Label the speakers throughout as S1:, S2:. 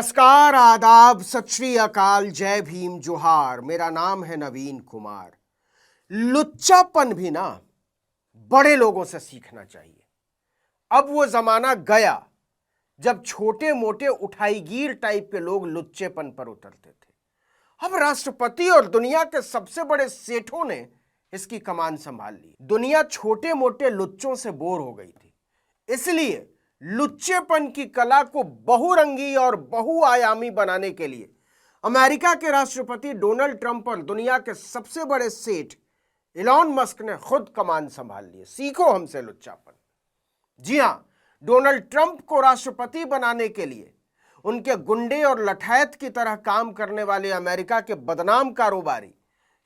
S1: नमस्कार, आदाब, सत श्री अकाल, जय भीम, जोहार। मेरा नाम है नवीन कुमार। लुच्चापन भी ना बड़े लोगों से सीखना चाहिए। अब वो जमाना गया जब छोटे मोटे उठाईगीर टाइप के लोग लुच्चेपन पर उतरते थे। अब राष्ट्रपति और दुनिया के सबसे बड़े सेठों ने इसकी कमान संभाल ली। दुनिया छोटे मोटे लुच्चों से बोर हो गई थी, इसलिए लुच्चेपन की कला को बहुरंगी और बहुआयामी बनाने के लिए अमेरिका के राष्ट्रपति डोनाल्ड ट्रंप और दुनिया के सबसे बड़े सेठ इलॉन मस्क ने खुद कमान संभाल ली। सीखो हमसे लुच्चापन। जी हां, डोनाल्ड ट्रंप को राष्ट्रपति बनाने के लिए उनके गुंडे और लठैत की तरह काम करने वाले अमेरिका के बदनाम कारोबारी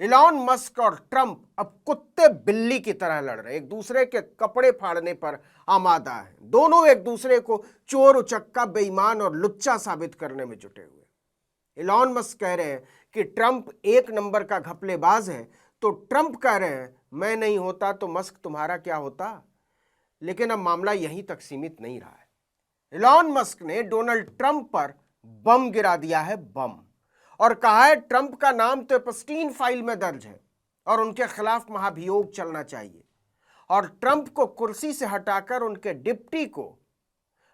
S1: इलॉन मस्क और ट्रंप अब कुत्ते बिल्ली की तरह लड़ रहे, एक दूसरे के कपड़े फाड़ने पर आमादा हैं। दोनों एक दूसरे को चोर, उचक्का, बेईमान और लुच्चा साबित करने में जुटे हुए। इलॉन मस्क कह रहे हैं कि ट्रंप एक नंबर का घपलेबाज है, तो ट्रंप कह रहे हैं मैं नहीं होता तो मस्क तुम्हारा क्या होता। लेकिन अब मामला यहीं तक सीमित नहीं रहा है। इलॉन मस्क ने डोनाल्ड ट्रंप पर बम गिरा दिया है, बम, और कहा है ट्रंप का नाम तो एप्स्टीन फाइल में दर्ज है और उनके खिलाफ महाभियोग चलना चाहिए और ट्रंप को कुर्सी से हटाकर उनके डिप्टी को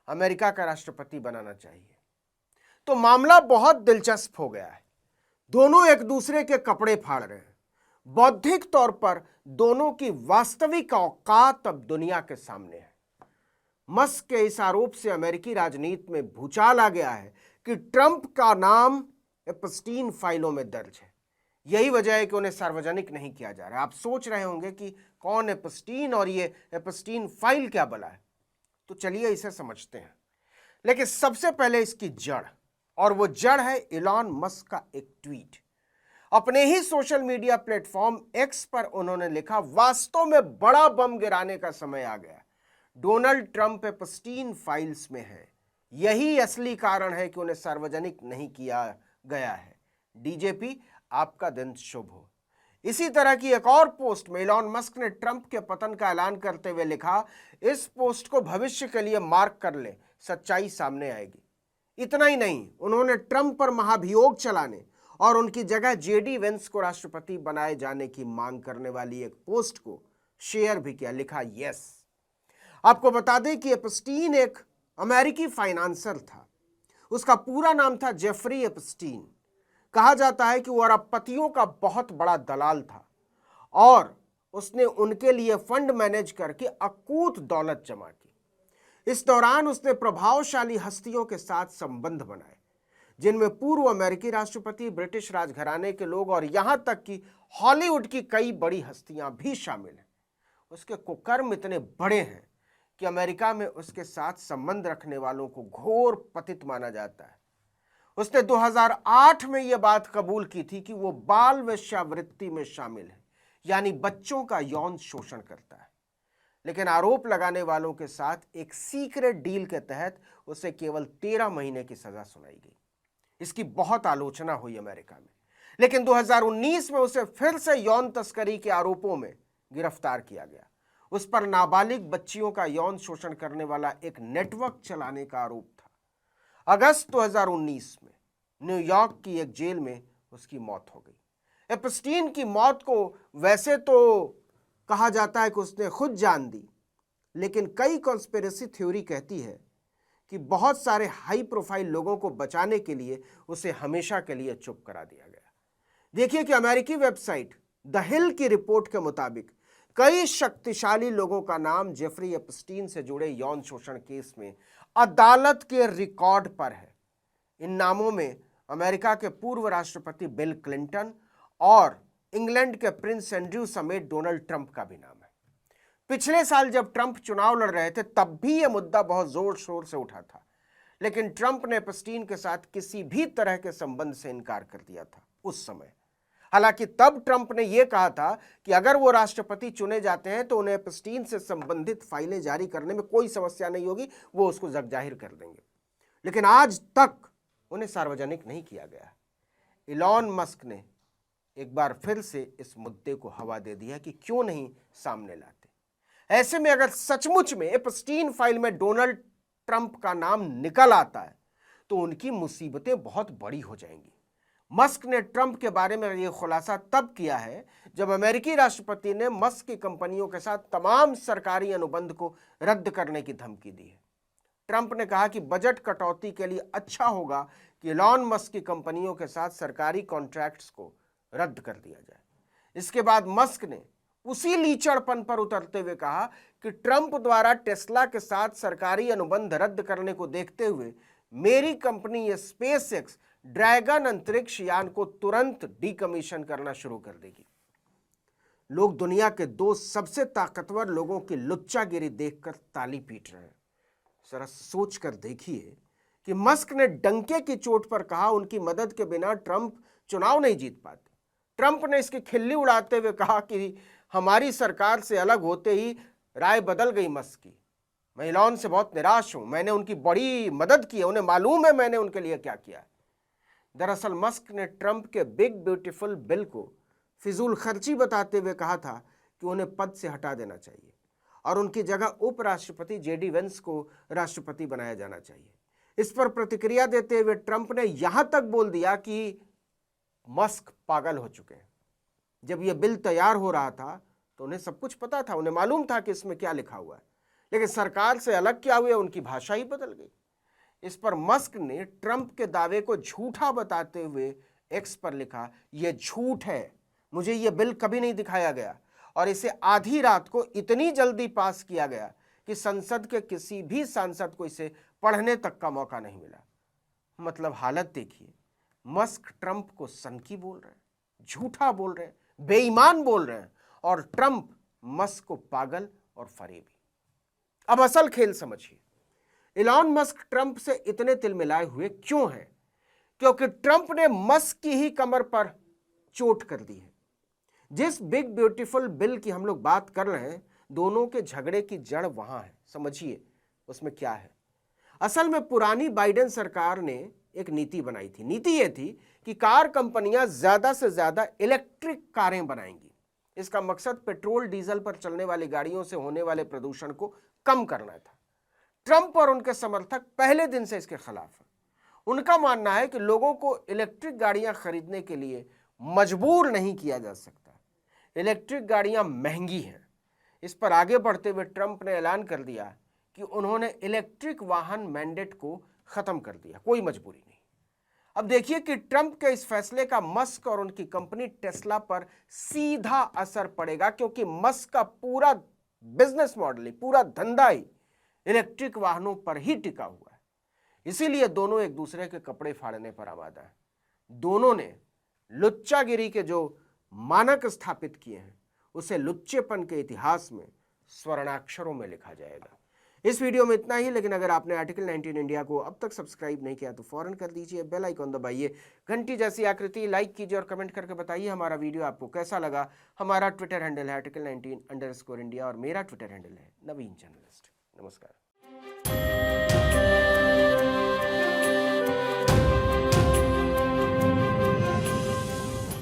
S1: अमेरिका का राष्ट्रपति बनाना चाहिए। तो मामला बहुत दिलचस्प हो गया है। दोनों एक दूसरे के कपड़े फाड़ रहे हैं। बौद्धिक तौर पर दोनों की वास्तविक औकात अब दुनिया के सामने है। मस्क के इस आरोप से अमेरिकी राजनीति में भूचाल आ गया है कि ट्रंप का नाम एप्स्टीन फाइलों में दर्ज है। यही वजह है कि उन्हें सार्वजनिक नहीं किया जा रहा। आप सोच रहे होंगे कि कौन एप्स्टीन और ये एप्स्टीन फाइल क्या बला है, तो चलिए इसे समझते हैं। लेकिन सबसे पहले इसकी जड़, और वो जड़ है इलॉन मस्क का एक ट्वीट। अपने ही सोशल मीडिया प्लेटफॉर्म एक्स पर उन्होंने लिखा, वास्तव में बड़ा बम गिराने का समय आ गया। डोनाल्ड ट्रंप एप्स्टीन फाइल्स में है। यही असली कारण है कि उन्हें सार्वजनिक नहीं किया गया है। डीजेपी, आपका दिन शुभ हो। इसी तरह की एक और पोस्ट में इलॉन मस्क ने ट्रंप के पतन का ऐलान करते हुए लिखा, इस पोस्ट को भविष्य के लिए मार्क कर ले, सच्चाई सामने आएगी। इतना ही नहीं, उन्होंने ट्रंप पर महाभियोग चलाने और उनकी जगह जेडी वेंस को राष्ट्रपति बनाए जाने की मांग करने वाली एक पोस्ट को शेयर भी किया। लिखा, यस। आपको बता दें कि एप्स्टीन एक अमेरिकी फाइनेंसर था। उसका पूरा नाम था जेफरी एप्स्टीन। कहा जाता है कि वो अरबपतियों का बहुत बड़ा दलाल था और उसने उनके लिए फंड मैनेज करके अकूत दौलत जमा की। इस दौरान उसने प्रभावशाली हस्तियों के साथ संबंध बनाए, जिनमें पूर्व अमेरिकी राष्ट्रपति, ब्रिटिश राजघराने के लोग और यहां तक कि हॉलीवुड की कई बड़ी हस्तियां भी शामिल हैं। उसके कुकर्म इतने बड़े हैं कि अमेरिका में उसके साथ संबंध रखने वालों को घोर पतित माना जाता है। उसने 2008 में यह बात कबूल की थी कि वो बाल वेश्यावृत्ति में शामिल है, यानी बच्चों का यौन शोषण करता है। लेकिन आरोप लगाने वालों के साथ एक सीक्रेट डील के तहत उसे केवल 13 महीने की सजा सुनाई गई। इसकी बहुत आलोचना हुई अमेरिका में, लेकिन 2019 में उसे फिर से यौन तस्करी के आरोपों में गिरफ्तार किया गया। उस पर नाबालिग बच्चियों का यौन शोषण करने वाला एक नेटवर्क चलाने का आरोप था। अगस्त 2019 में न्यूयॉर्क की एक जेल में उसकी मौत हो गई। एप्स्टीन की मौत को वैसे तो कहा जाता है कि उसने खुद जान दी, लेकिन कई कॉन्स्पिरेसी थ्योरी कहती है कि बहुत सारे हाई प्रोफाइल लोगों को बचाने के लिए उसे हमेशा के लिए चुप करा दिया गया। देखिए कि अमेरिकी वेबसाइट द हिल की रिपोर्ट के मुताबिक कई शक्तिशाली लोगों का नाम जेफरी एप्स्टीन से जुड़े यौन शोषण केस में अदालत के रिकॉर्ड पर है। इन नामों में अमेरिका के पूर्व राष्ट्रपति बिल क्लिंटन और इंग्लैंड के प्रिंस एंड्रयू समेत डोनाल्ड ट्रंप का भी नाम है। पिछले साल जब ट्रंप चुनाव लड़ रहे थे, तब भी यह मुद्दा बहुत जोर शोर से उठा था, लेकिन ट्रंप ने एप्स्टीन के साथ किसी भी तरह के संबंध से इनकार कर दिया था उस समय। हालांकि तब ट्रंप ने यह कहा था कि अगर वो राष्ट्रपति चुने जाते हैं तो उन्हें एप्स्टीन से संबंधित फाइलें जारी करने में कोई समस्या नहीं होगी, वो उसको जगजाहिर कर देंगे। लेकिन आज तक उन्हें सार्वजनिक नहीं किया गया। इलॉन मस्क ने एक बार फिर से इस मुद्दे को हवा दे दी है कि क्यों नहीं सामने लाते। ऐसे में अगर सचमुच में एप्स्टीन फाइल में डोनाल्ड ट्रंप का नाम निकल आता है तो उनकी मुसीबतें बहुत बड़ी हो जाएंगी। मस्क ने ट्रंप के बारे में यह खुलासा तब किया है जब अमेरिकी राष्ट्रपति ने मस्क की कंपनियों के साथ तमाम सरकारी अनुबंध को रद्द करने की धमकी दी है। ट्रंप ने कहा कि बजट कटौती के लिए अच्छा होगा कि इलॉन मस्क की कंपनियों के साथ सरकारी कॉन्ट्रैक्ट्स को रद्द कर दिया जाए। इसके बाद मस्क ने उसी लीचड़पन पर उतरते हुए कहा कि ट्रंप द्वारा टेस्ला के साथ सरकारी अनुबंध रद्द करने को देखते हुए मेरी कंपनी स्पेसएक्स ड्रैगन अंतरिक्ष यान को तुरंत डीकमीशन करना शुरू कर देगी। लोग दुनिया के दो सबसे ताकतवर लोगों की लुच्चागिरी देखकर ताली पीट रहे हैं। जरा सोच कर देखिए कि मस्क ने डंके की चोट पर कहा उनकी मदद के बिना ट्रंप चुनाव नहीं जीत पाते। ट्रंप ने इसकी खिल्ली उड़ाते हुए कहा कि हमारी सरकार से अलग होते ही राय बदल गई मस्क की। मैं इलॉन से बहुत निराश हूं, मैंने उनकी बड़ी मदद की है, उन्हें मालूम है मैंने उनके लिए क्या किया है। दरअसल मस्क ने ट्रंप के बिग ब्यूटीफुल बिल को फिजूल खर्ची बताते हुए कहा था कि उन्हें पद से हटा देना चाहिए और उनकी जगह उपराष्ट्रपति जेडी वेंस को राष्ट्रपति बनाया जाना चाहिए। इस पर प्रतिक्रिया देते हुए ट्रंप ने यहां तक बोल दिया कि मस्क पागल हो चुके हैं। जब यह बिल तैयार हो रहा था तो उन्हें सब कुछ पता था, उन्हें मालूम था कि इसमें क्या लिखा हुआ है, लेकिन सरकार से अलग क्या हुआ, उनकी भाषा ही बदल गई। इस पर मस्क ने ट्रंप के दावे को झूठा बताते हुए एक्स पर लिखा, यह झूठ है, मुझे यह बिल कभी नहीं दिखाया गया और इसे आधी रात को इतनी जल्दी पास किया गया कि संसद के किसी भी सांसद को इसे पढ़ने तक का मौका नहीं मिला। मतलब हालत देखिए, मस्क ट्रंप को सनकी बोल रहे हैं, झूठा बोल रहे हैं, बेईमान बोल रहे हैं और ट्रंप मस्क को पागल और फरेबी। अब असल खेल समझिए, इलॉन मस्क ट्रंप से इतने तिलमिलाए हुए क्यों हैं? क्योंकि ट्रंप ने मस्क की ही कमर पर चोट कर दी है। जिस बिग ब्यूटीफुल बिल की हम लोग बात कर रहे हैं, दोनों के झगड़े की जड़ वहां है। समझिए उसमें क्या है। असल में पुरानी बाइडेन सरकार ने एक नीति बनाई थी। नीति यह थी कि कार कंपनियां ज्यादा से ज्यादा इलेक्ट्रिक कारें बनाएंगी। इसका मकसद पेट्रोल डीजल पर चलने वाली गाड़ियों से होने वाले प्रदूषण को कम करना था। ट्रंप और उनके समर्थक पहले दिन से इसके खिलाफ हैं। उनका मानना है कि लोगों को इलेक्ट्रिक गाड़ियां खरीदने के लिए मजबूर नहीं किया जा सकता। इलेक्ट्रिक गाड़ियां महंगी हैं। इस पर आगे बढ़ते हुए ट्रंप ने ऐलान कर दिया कि उन्होंने इलेक्ट्रिक वाहन मैंडेट को खत्म कर दिया, कोई मजबूरी नहीं। अब देखिए कि ट्रंप के इस फैसले का मस्क और उनकी कंपनी टेस्ला पर सीधा असर पड़ेगा, क्योंकि मस्क का पूरा बिजनेस मॉडल ही, पूरा धंधा ही इलेक्ट्रिक वाहनों पर ही टिका हुआ है। इसीलिए दोनों एक दूसरे के कपड़े फाड़ने पर आमादा है। दोनों ने लुच्चागिरी के जो मानक स्थापित किए हैं उसे लुच्चेपन के इतिहास में स्वर्णाक्षरों में लिखा जाएगा। इस वीडियो में इतना ही, लेकिन अगर आपने आर्टिकल 19 इंडिया को अब तक सब्सक्राइब नहीं किया तो फौरन कर दीजिए, बेल आइकन दबाइए, घंटी जैसी आकृति लाइक कीजिए और कमेंट करके बताइए हमारा वीडियो आपको कैसा लगा। हमारा ट्विटर हैंडल है आर्टिकल 19_इंडिया और मेरा ट्विटर हैंडल है नवीन जर्नलिस्ट। नमस्कार।